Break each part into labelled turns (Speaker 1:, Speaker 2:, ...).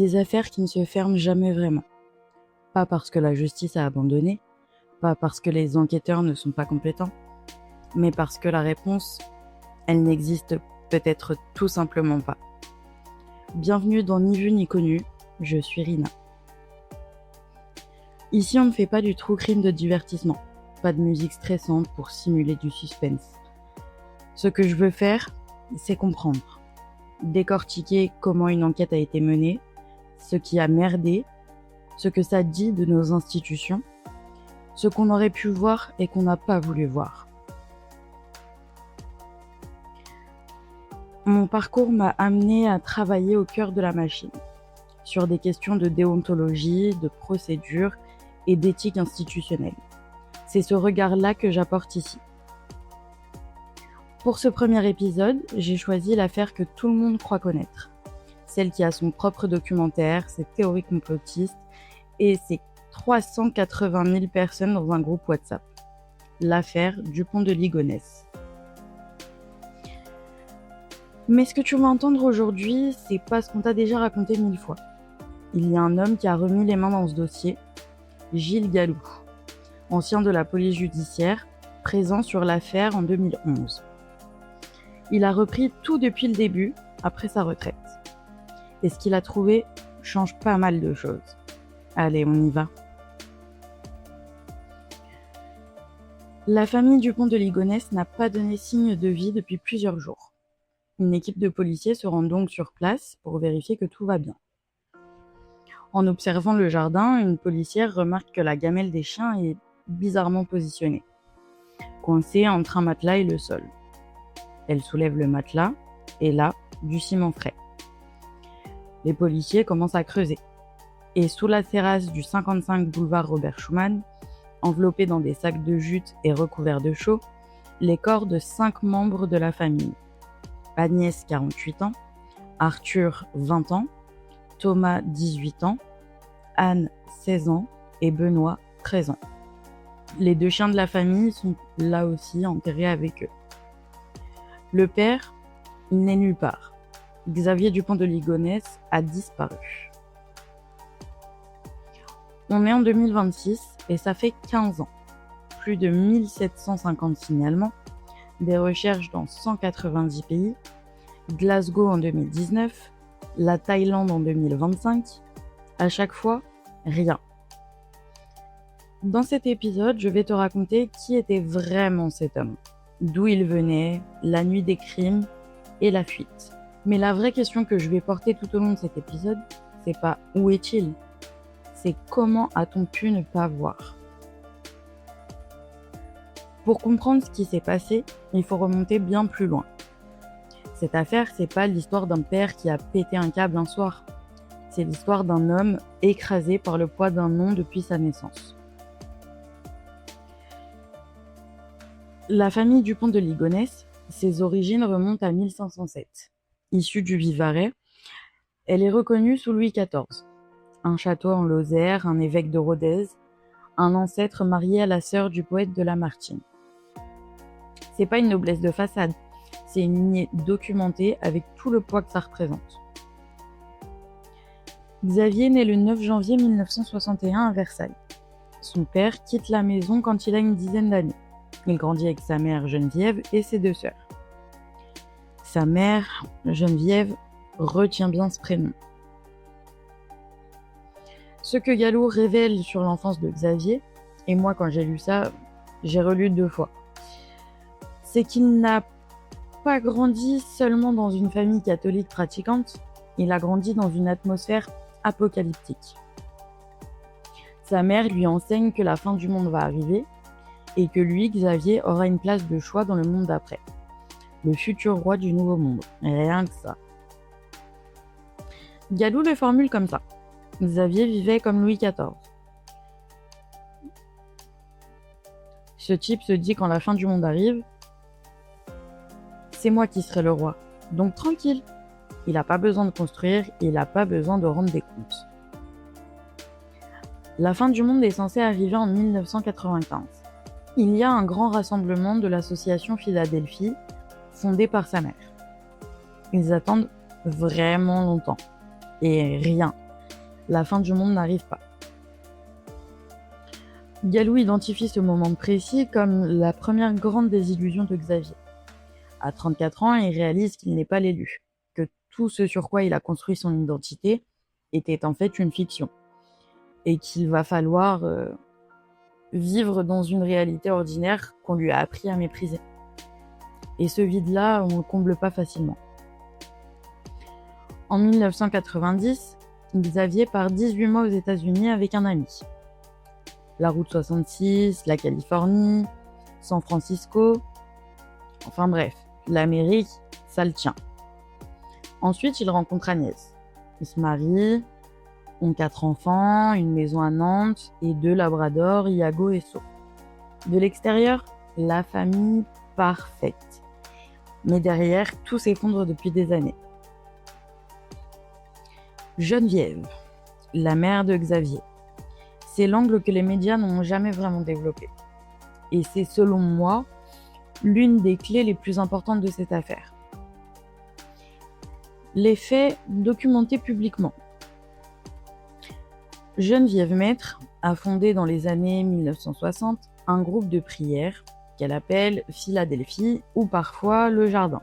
Speaker 1: des affaires qui ne se ferment jamais vraiment. Pas parce que la justice a abandonné, pas parce que les enquêteurs ne sont pas compétents, mais parce que la réponse, elle n'existe peut-être tout simplement pas. Bienvenue dans Ni vu ni connu, je suis Rina. Ici, on ne fait pas du true crime de divertissement, pas de musique stressante pour simuler du suspense. Ce que je veux faire, c'est comprendre, décortiquer comment une enquête a été menée, ce qui a merdé, ce que ça dit de nos institutions, ce qu'on aurait pu voir et qu'on n'a pas voulu voir. Mon parcours m'a amené à travailler au cœur de la machine, sur des questions de déontologie, de procédure et d'éthique institutionnelle. C'est ce regard-là que j'apporte ici. Pour ce premier épisode, j'ai choisi l'affaire que tout le monde croit connaître, celle qui a son propre documentaire, ses théories complotistes et ses 380 000 personnes dans un groupe WhatsApp. L'affaire Dupont de Ligonnès. Mais ce que tu vas entendre aujourd'hui, c'est pas ce qu'on t'a déjà raconté 1000 fois. Il y a un homme qui a remis les mains dans ce dossier, Gilles Gallou, ancien de la police judiciaire, présent sur l'affaire en 2011. Il a repris tout depuis le début, après sa retraite. Et ce qu'il a trouvé change pas mal de choses. Allez, on y va. La famille Dupont de Ligonnès n'a pas donné signe de vie depuis plusieurs jours. Une équipe de policiers se rend donc sur place pour vérifier que tout va bien. En observant le jardin, une policière remarque que la gamelle des chiens est bizarrement positionnée, coincée entre un matelas et le sol. Elle soulève le matelas, et là, du ciment frais. Les policiers commencent à creuser. Et sous la terrasse du 55 boulevard Robert Schuman, enveloppés dans des sacs de jute et recouverts de chaux, les corps de 5 membres de la famille. Agnès, 48 ans, Arthur, 20 ans, Thomas, 18 ans, Anne, 16 ans et Benoît, 13 ans. Les 2 chiens de la famille sont là aussi enterrés avec eux. Le père, il n'est nulle part. Xavier Dupont de Ligonnès a disparu. On est en 2026 et ça fait 15 ans. Plus de 1750 signalements, des recherches dans 190 pays, Glasgow en 2019, la Thaïlande en 2025. À chaque fois, rien. Dans cet épisode, je vais te raconter qui était vraiment cet homme, d'où il venait, la nuit des crimes et la fuite. Mais la vraie question que je vais porter tout au long de cet épisode, c'est pas où est-il, c'est comment a-t-on pu ne pas voir. Pour comprendre ce qui s'est passé, il faut remonter bien plus loin. Cette affaire, c'est pas l'histoire d'un père qui a pété un câble un soir. C'est l'histoire d'un homme écrasé par le poids d'un nom depuis sa naissance. La famille Dupont de Ligonnès, ses origines remontent à 1507. Issue du Vivarais, elle est reconnue sous Louis XIV. Un château en Lozère, un évêque de Rodez, un ancêtre marié à la sœur du poète de Lamartine. C'est pas une noblesse de façade, c'est une lignée documentée avec tout le poids que ça représente. Xavier naît le 9 janvier 1961 à Versailles. Son père quitte la maison quand il a une dizaine d'années. Il grandit avec sa mère Geneviève et ses 2 sœurs. Sa mère, Geneviève, retient bien ce prénom. Ce que Gallou révèle sur l'enfance de Xavier, et moi quand j'ai lu ça, j'ai relu 2 fois, c'est qu'il n'a pas grandi seulement dans une famille catholique pratiquante, il a grandi dans une atmosphère apocalyptique. Sa mère lui enseigne que la fin du monde va arriver et que lui, Xavier, aura une place de choix dans le monde d'après. Le futur roi du nouveau monde. Rien que ça. Gallou le formule comme ça. Xavier vivait comme Louis XIV. Ce type se dit quand la fin du monde arrive, c'est moi qui serai le roi. Donc tranquille. Il n'a pas besoin de construire, il n'a pas besoin de rendre des comptes. La fin du monde est censée arriver en 1995. Il y a un grand rassemblement de l'association Philadelphie, fondée par sa mère. Ils attendent vraiment longtemps. Et rien. la fin du monde n'arrive pas. Galou identifie ce moment précis comme la première grande désillusion de Xavier. À 34 ans, il réalise qu'il n'est pas l'élu, que tout ce sur quoi il a construit son identité était en fait une fiction, et qu'il va falloir vivre dans une réalité ordinaire qu'on lui a appris à mépriser. Et ce vide-là, on ne le comble pas facilement. En 1990, Xavier part 18 mois aux États-Unis avec un ami. La route 66, la Californie, San Francisco, enfin bref, l'Amérique, ça le tient. Ensuite, il rencontre Agnès. Ils se marient, ont 4 enfants, une maison à Nantes et 2 labradors, Iago et So. De l'extérieur, la famille parfaite. Mais derrière, tout s'effondre depuis des années. Geneviève, la mère de Xavier. C'est l'angle que les médias n'ont jamais vraiment développé. Et c'est, selon moi, l'une des clés les plus importantes de cette affaire. Les faits documentés publiquement. Geneviève Maître a fondé dans les années 1960 un groupe de prière qu'elle appelle Philadelphie ou parfois Le Jardin.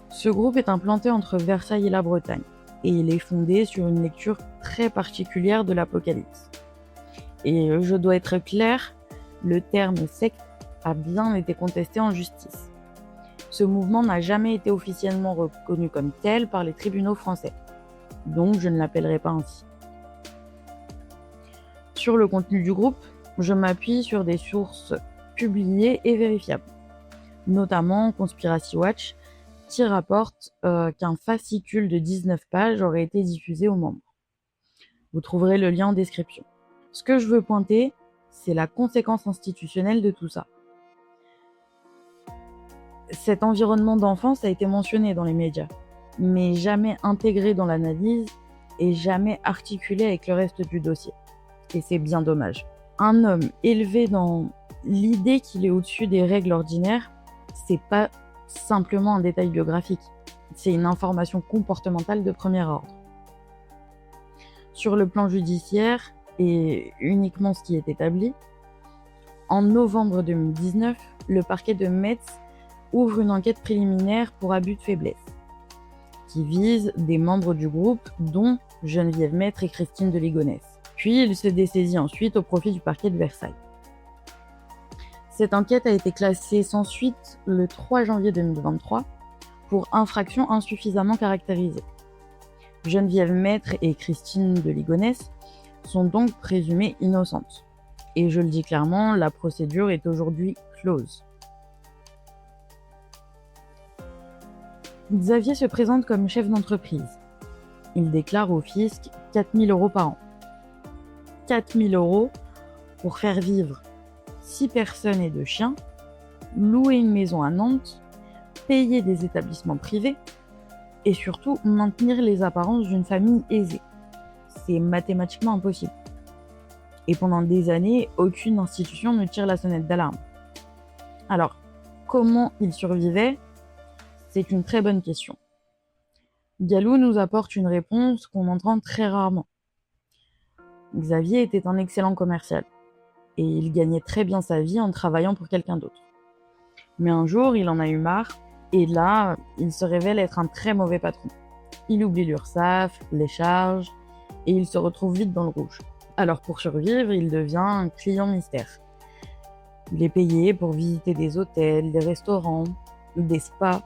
Speaker 1: Ce groupe est implanté entre Versailles et la Bretagne et il est fondé sur une lecture très particulière de l'Apocalypse. Et je dois être clair, le terme secte a bien été contesté en justice. Ce mouvement n'a jamais été officiellement reconnu comme tel par les tribunaux français, donc je ne l'appellerai pas ainsi. Sur le contenu du groupe, je m'appuie sur des sources publiées et vérifiables, notamment Conspiracy Watch, qui rapporte qu'un fascicule de 19 pages aurait été diffusé aux membres. Vous trouverez le lien en description. Ce que je veux pointer, c'est la conséquence institutionnelle de tout ça. Cet environnement d'enfance a été mentionné dans les médias, mais jamais intégré dans l'analyse et jamais articulé avec le reste du dossier. Et c'est bien dommage. Un homme élevé dans l'idée qu'il est au-dessus des règles ordinaires, c'est pas simplement un détail biographique, c'est une information comportementale de premier ordre. Sur le plan judiciaire, et uniquement ce qui est établi, en novembre 2019, le parquet de Metz ouvre une enquête préliminaire pour abus de faiblesse, qui vise des membres du groupe, dont Geneviève Maître et Christine de Ligonnès. Puis il se dessaisit ensuite au profit du parquet de Versailles. Cette enquête a été classée sans suite le 3 janvier 2023 pour infraction insuffisamment caractérisée. Geneviève Maître et Christine de Ligonnès sont donc présumées innocentes. Et je le dis clairement, la procédure est aujourd'hui close. Xavier se présente comme chef d'entreprise. Il déclare au fisc 4 000 € par an. 4 000 € pour faire vivre 6 personnes et 2 chiens, louer une maison à Nantes, payer des établissements privés et surtout maintenir les apparences d'une famille aisée. C'est mathématiquement impossible. Et pendant des années, aucune institution ne tire la sonnette d'alarme. Alors, comment il survivait ? C'est une très bonne question. Galou nous apporte une réponse qu'on entend très rarement. Xavier était un excellent commercial et il gagnait très bien sa vie en travaillant pour quelqu'un d'autre. Mais un jour, il en a eu marre et là, il se révèle être un très mauvais patron. Il oublie l'URSSAF, les charges et il se retrouve vite dans le rouge. Alors pour survivre, il devient un client mystère. Il est payé pour visiter des hôtels, des restaurants, des spas,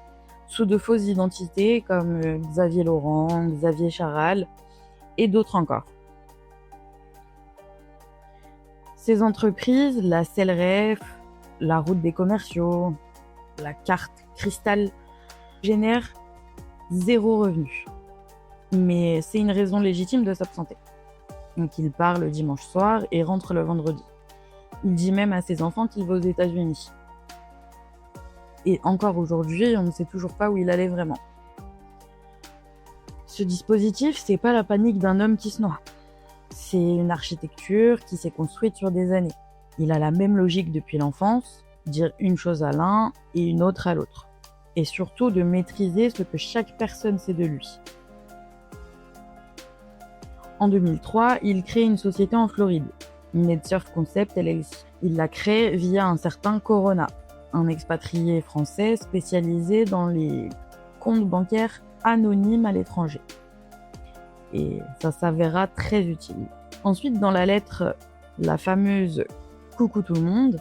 Speaker 1: sous de fausses identités comme Xavier Laurent, Xavier Charal et d'autres encore. Ces entreprises, la CELREF, la route des commerciaux, la carte cristal, génèrent 0 revenu. Mais c'est une raison légitime de s'absenter. Donc il part le dimanche soir et rentre le vendredi. Il dit même à ses enfants qu'il va aux États-Unis. Et encore aujourd'hui, on ne sait toujours pas où il allait vraiment. Ce dispositif, c'est pas la panique d'un homme qui se noie. C'est une architecture qui s'est construite sur des années. Il a la même logique depuis l'enfance, dire une chose à l'un et une autre à l'autre. Et surtout de maîtriser ce que chaque personne sait de lui. En 2003, il crée une société en Floride, NetSurf Concept LLC. Il la crée via un certain Corona, un expatrié français spécialisé dans les comptes bancaires anonymes à l'étranger. Et ça s'avéra très utile. Ensuite, dans la lettre, la fameuse « Coucou tout le monde »,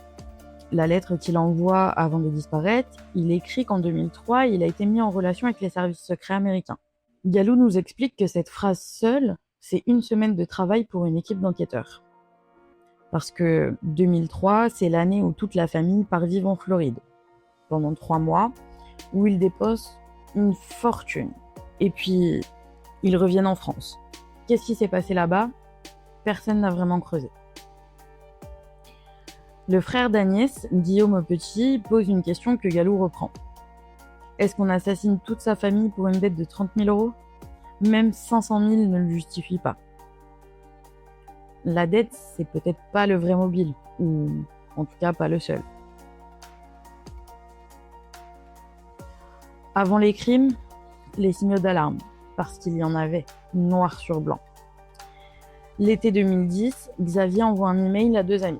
Speaker 1: la lettre qu'il envoie avant de disparaître, il écrit qu'en 2003, il a été mis en relation avec les services secrets américains. Galou nous explique que cette phrase seule, c'est 1 semaine de travail pour une équipe d'enquêteurs. Parce que 2003, c'est l'année où toute la famille part vivre en Floride, pendant 3 mois, où ils déposent une fortune. Et puis, ils reviennent en France. Qu'est-ce qui s'est passé là-bas ? Personne n'a vraiment creusé. Le frère d'Agnès, Guillaume Petit, pose une question que Galou reprend. Est-ce qu'on assassine toute sa famille pour une dette de 30 000 €? Même 500 000 ne le justifie pas. La dette, c'est peut-être pas le vrai mobile, ou en tout cas pas le seul. Avant les crimes, les signaux d'alarme, parce qu'il y en avait, noir sur blanc. L'été 2010, Xavier envoie un email à 2 amis.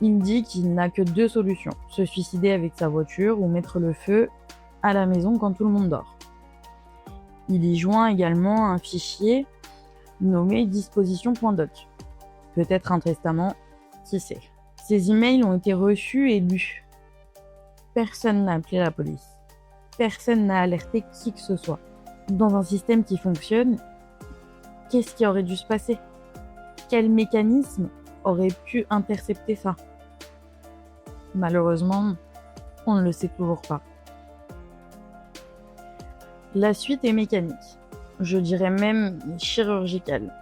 Speaker 1: Il dit qu'il n'a que 2 solutions, se suicider avec sa voiture ou mettre le feu à la maison quand tout le monde dort. Il y joint également un fichier nommé disposition.doc. Peut-être un testament, qui sait. Ces emails ont été reçus et lus. Personne n'a appelé la police. Personne n'a alerté qui que ce soit. Dans un système qui fonctionne, qu'est-ce qui aurait dû se passer ? Quel mécanisme aurait pu intercepter ça ? Malheureusement, on ne le sait toujours pas. La suite est mécanique, je dirais même chirurgicale.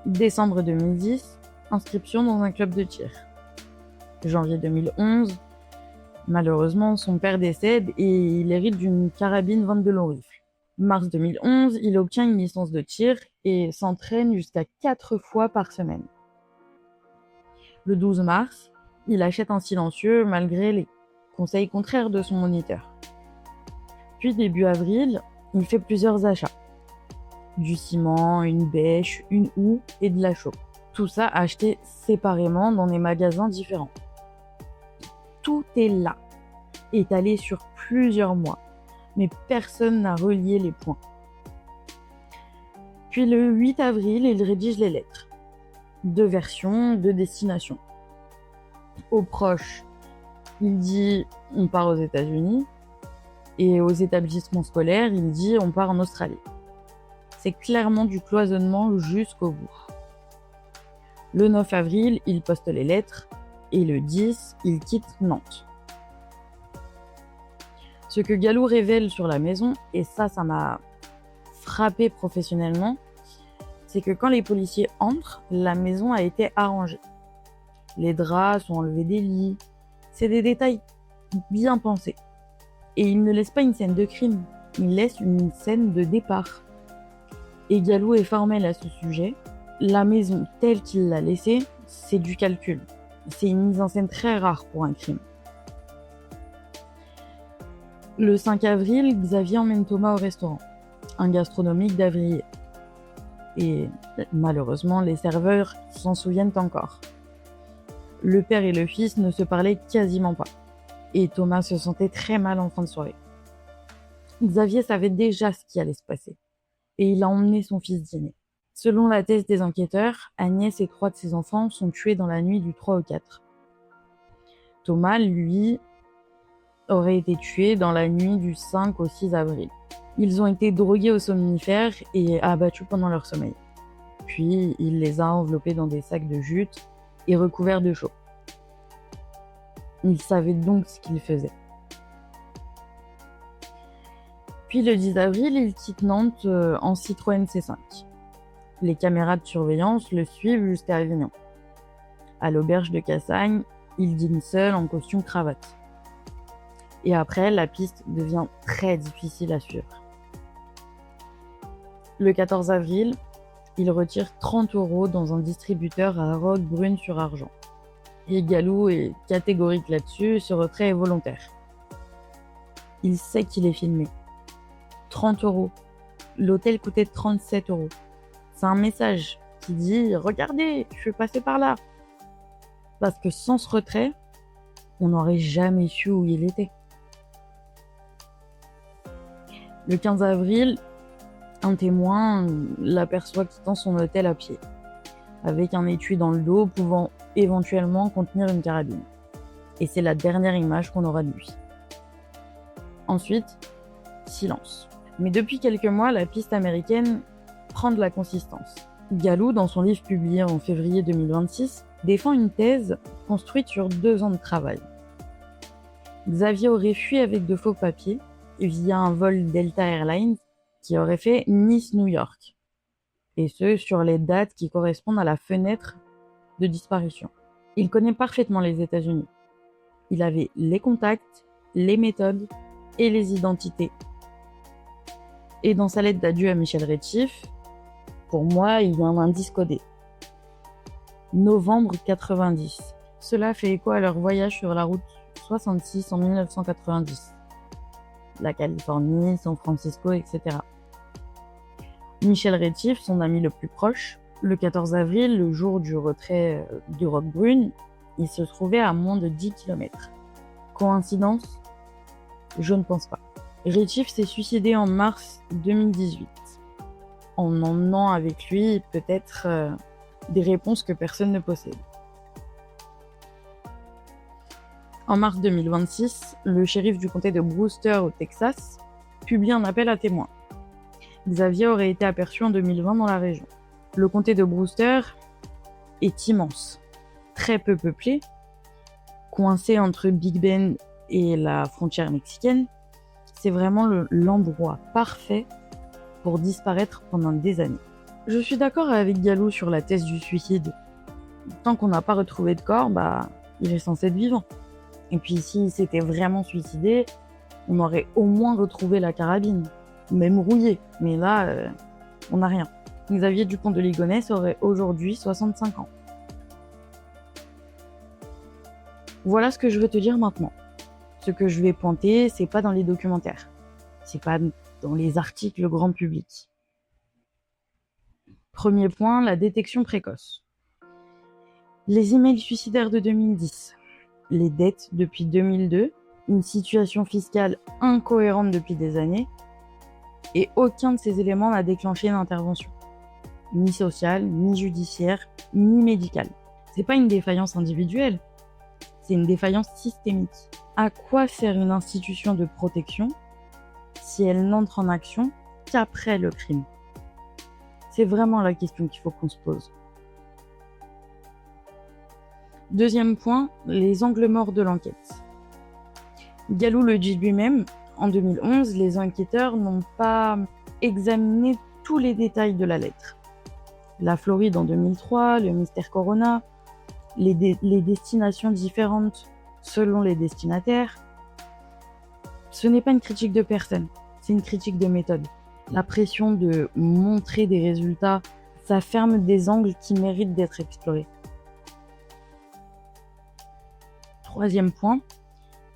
Speaker 1: Décembre 2010, inscription dans un club de tir. Janvier 2011, malheureusement, son père décède et il hérite d'une carabine 22 longs rifles. Mars 2011, il obtient une licence de tir et s'entraîne jusqu'à 4 fois par semaine. Le 12 mars, il achète un silencieux malgré les conseils contraires de son moniteur. Puis début avril, il fait plusieurs achats. Du ciment, une bêche, une houe et de la chaux. Tout ça acheté séparément dans des magasins différents. Tout est là, étalé sur plusieurs mois, mais personne n'a relié les points. Puis le 8 avril, il rédige les lettres. 2 versions, 2 destinations. Aux proches, il dit « on part aux États-Unis » et aux établissements scolaires, il dit « on part en Australie ». C'est clairement du cloisonnement jusqu'au bout. Le 9 avril, il poste les lettres et le 10, il quitte Nantes. Ce que Galou révèle sur la maison, et ça m'a frappé professionnellement, c'est que quand les policiers entrent, la maison a été arrangée. Les draps sont enlevés des lits. C'est des détails bien pensés. Et il ne laisse pas une scène de crime, il laisse une scène de départ. Et Galou est formel à ce sujet. La maison telle qu'il l'a laissée, c'est du calcul. C'est une mise en scène très rare pour un crime. Le 5 avril, Xavier emmène Thomas au restaurant, un gastronomique d'Avrier. Et malheureusement, les serveurs s'en souviennent encore. Le père et le fils ne se parlaient quasiment pas. Et Thomas se sentait très mal en fin de soirée. Xavier savait déjà ce qui allait se passer. Et il a emmené son fils dîner. Selon la thèse des enquêteurs, Agnès et 3 de ses enfants sont tués dans la nuit du 3 au 4. Thomas, lui, aurait été tué dans la nuit du 5 au 6 avril. Ils ont été drogués au somnifère et abattus pendant leur sommeil. Puis, il les a enveloppés dans des sacs de jute et recouverts de chaux. Il savait donc ce qu'il faisait. Puis le 10 avril, il quitte Nantes en Citroën C5. Les caméras de surveillance le suivent jusqu'à Avignon. À l'auberge de Cassagne, il dîne seul en costume cravate. Et après, la piste devient très difficile à suivre. Le 14 avril, il retire 30 € dans un distributeur à Roquebrune-sur-Argent. Et Galou est catégorique là-dessus, ce retrait est volontaire. Il sait qu'il est filmé. 30 €. L'hôtel coûtait 37 €. C'est un message qui dit « Regardez, je suis passé par là ». Parce que sans ce retrait, on n'aurait jamais su où il était. Le 15 avril, un témoin l'aperçoit quittant son hôtel à pied, avec un étui dans le dos pouvant éventuellement contenir une carabine. Et c'est la dernière image qu'on aura de lui. Ensuite, silence. Mais depuis quelques mois, la piste américaine prend de la consistance. Galou, dans son livre publié en février 2026, défend une thèse construite sur 2 ans de travail. Xavier aurait fui avec de faux papiers via un vol Delta Airlines qui aurait fait Nice-New York. Et ce, sur les dates qui correspondent à la fenêtre de disparition. Il connaît parfaitement les États-Unis. Il avait les contacts, les méthodes et les identités. Et dans sa lettre d'adieu à Michel Retief, pour moi, il y a un indice codé. Novembre 90. Cela fait écho à leur voyage sur la route 66 en 1990. La Californie, San Francisco, etc. Michel Retief, son ami le plus proche, le 14 avril, le jour du retrait du Roquebrune, il se trouvait à moins de 10 km. Coïncidence ? Je ne pense pas. Retief s'est suicidé en mars 2018, en emmenant avec lui peut-être des réponses que personne ne possède. En mars 2026, le shérif du comté de Brewster au Texas publie un appel à témoins. Xavier aurait été aperçu en 2020 dans la région. Le comté de Brewster est immense, très peu peuplé, coincé entre Big Bend et la frontière mexicaine. C'est vraiment l'endroit parfait pour disparaître pendant des années. Je suis d'accord avec Galou sur la thèse du suicide. Tant qu'on n'a pas retrouvé de corps, il est censé être vivant. Et puis s'il s'était vraiment suicidé, on aurait au moins retrouvé la carabine, même rouillée. Mais là, on n'a rien. Xavier Dupont de Ligonnès aurait aujourd'hui 65 ans. Voilà ce que je veux te dire maintenant. Ce que je vais pointer, c'est pas dans les documentaires. C'est pas dans les articles grand public. Premier point, la détection précoce. Les emails suicidaires de 2010, les dettes depuis 2002, une situation fiscale incohérente depuis des années, et aucun de ces éléments n'a déclenché une intervention. Ni sociale, ni judiciaire, ni médicale. C'est pas une défaillance individuelle, c'est une défaillance systémique. À quoi sert une institution de protection si elle n'entre en action qu'après le crime ? C'est vraiment la question qu'il faut qu'on se pose. Deuxième point, les angles morts de l'enquête. Galou le dit lui-même, en 2011, les enquêteurs n'ont pas examiné tous les détails de la lettre. La Floride en 2003, le mystère Corona, les destinations différentes selon les destinataires. Ce n'est pas une critique de personne, c'est une critique de méthode. La pression de montrer des résultats, ça ferme des angles qui méritent d'être explorés. Troisième point,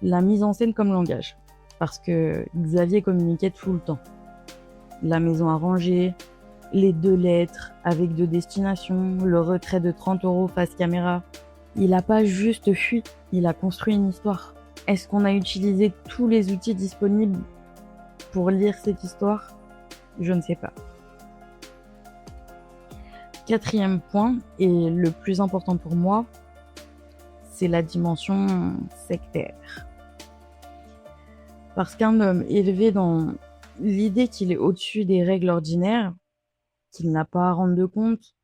Speaker 1: la mise en scène comme langage. Parce que Xavier communiquait tout le temps. La maison à ranger, les 2 lettres avec 2 destinations, le retrait de 30 € face caméra. Il n'a pas juste fui, il a construit une histoire. Est-ce qu'on a utilisé tous les outils disponibles pour lire cette histoire ? Je ne sais pas. Quatrième point, et le plus important pour moi, c'est la dimension sectaire. Parce qu'un homme élevé dans l'idée qu'il est au-dessus des règles ordinaires, qu'il n'a pas à rendre de compte,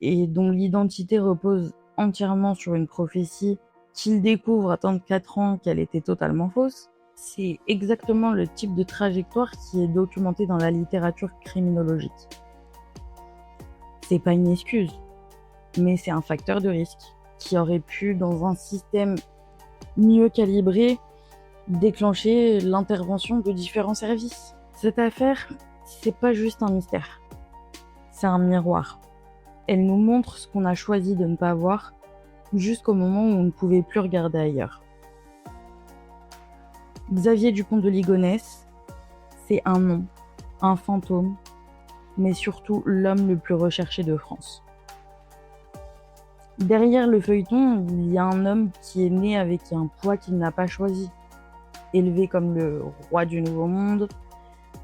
Speaker 1: et dont l'identité repose entièrement sur une prophétie qu'il découvre à 34 ans qu'elle était totalement fausse, c'est exactement le type de trajectoire qui est documenté dans la littérature criminologique. C'est pas une excuse, mais c'est un facteur de risque qui aurait pu, dans un système mieux calibré, déclencher l'intervention de différents services. Cette affaire, c'est pas juste un mystère, c'est un miroir. Elle nous montre ce qu'on a choisi de ne pas voir jusqu'au moment où on ne pouvait plus regarder ailleurs. Xavier Dupont de Ligonnès, c'est un nom, un fantôme, mais surtout l'homme le plus recherché de France. Derrière le feuilleton, il y a un homme qui est né avec un poids qu'il n'a pas choisi, élevé comme le roi du Nouveau Monde,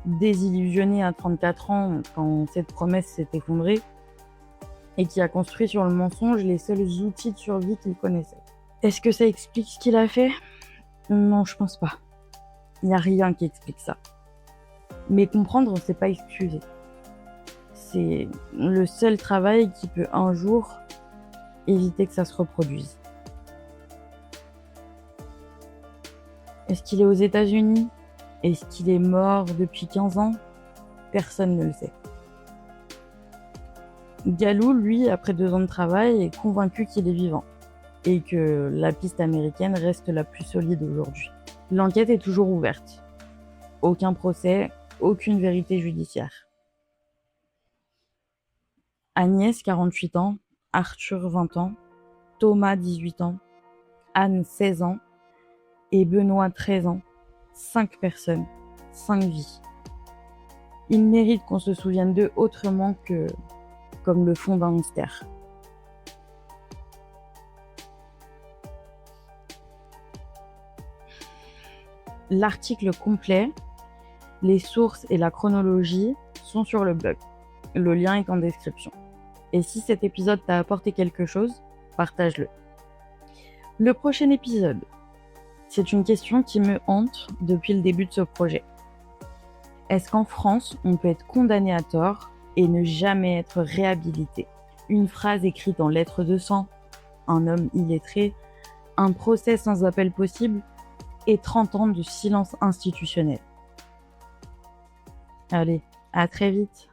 Speaker 1: désillusionné à 34 ans quand cette promesse s'est effondrée, et qui a construit sur le mensonge les seuls outils de survie qu'il connaissait. Est-ce que ça explique ce qu'il a fait ? Non, je pense pas. Il n'y a rien qui explique ça. Mais comprendre, c'est pas excuser. C'est le seul travail qui peut un jour éviter que ça se reproduise. Est-ce qu'il est aux États-Unis ? Est-ce qu'il est mort depuis 15 ans ? Personne ne le sait. Galou, lui, après 2 ans de travail, est convaincu qu'il est vivant et que la piste américaine reste la plus solide aujourd'hui. L'enquête est toujours ouverte. Aucun procès, aucune vérité judiciaire. Agnès, 48 ans, Arthur, 20 ans, Thomas, 18 ans, Anne, 16 ans et Benoît, 13 ans. 5 personnes, 5 vies. Ils méritent qu'on se souvienne d'eux autrement que comme le fond d'un mystère. L'article complet, les sources et la chronologie sont sur le blog. Le lien est en description. Et si cet épisode t'a apporté quelque chose, partage-le. Le prochain épisode, c'est une question qui me hante depuis le début de ce projet. Est-ce qu'en France, on peut être condamné à tort et ne jamais être réhabilité ? Une phrase écrite en lettres de sang, un homme illettré, un procès sans appel possible et 30 ans de silence institutionnel. Allez, à très vite.